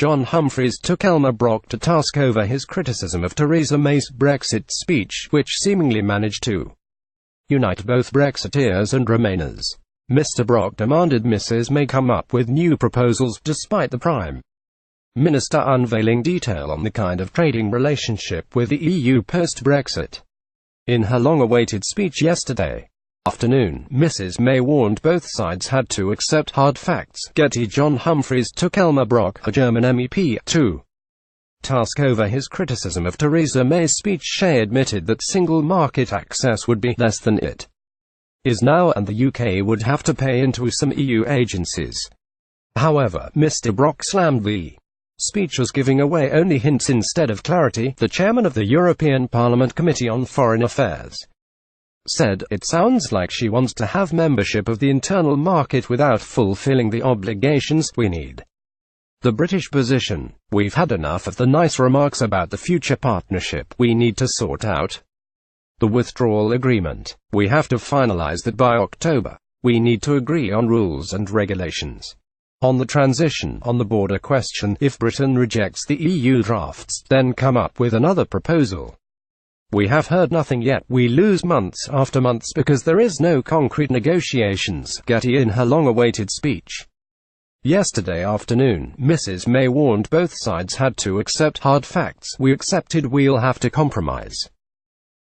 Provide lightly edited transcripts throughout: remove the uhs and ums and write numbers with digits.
GETTYJohn Humphrys took Elmar Brok to task over his criticism of Theresa May's Brexit speech, which seemingly managed to unite both Brexiteers and Remainers. Mr. Brok demanded Mrs. May come up with new proposals, despite the Prime Minister unveiling detail on the kind of trading relationship with the EU post-Brexit. In her long-awaited speech yesterday afternoon, Mrs. May warned both sides had to accept hard facts. GETTYJohn Humphrys took Elmar Brok, a German MEP, to task over his criticism of Theresa May's speech. She admitted that single market access would be less than it is now, and the UK would have to pay into some EU agencies. However, Mr. Brok slammed the speech as giving away only hints instead of clarity. The chairman of the European Parliament Committee on Foreign Affairs said, "It sounds like she wants to have membership of the internal market without fulfilling the obligations we need. The British position: we've had enough of the nice remarks about the future partnership. We need to sort out the withdrawal agreement. We have to finalize that by October. We need to agree on rules and regulations. On the transition, on the border question, if Britain rejects the EU drafts, then come up with another proposal. We have heard nothing yet. We lose months after months because there is no concrete negotiations." Getty in her long-awaited speech yesterday afternoon, Mrs. May warned both sides had to accept hard facts. "We accepted we'll have to compromise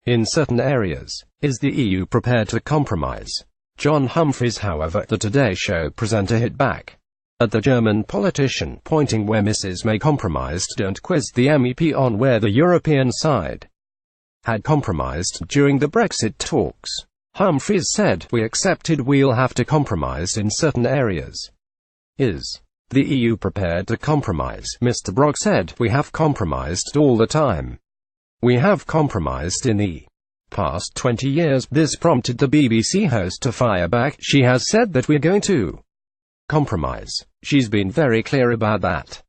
in certain areas. Is the EU prepared to compromise?" John Humphrys, however, the Today Show presenter, hit back at the German politician, pointing where Mrs. May compromised, and quizzed the MEP on where the European side had compromised during the Brexit talks. Humphrys said, "We accepted we'll have to compromise in certain areas. Is the EU prepared to compromise?" Mr. Brok said, "We have compromised all the time. We have compromised in the past 20 years. This prompted the BBC host to fire back. "She has said that we're going to compromise. She's been very clear about that.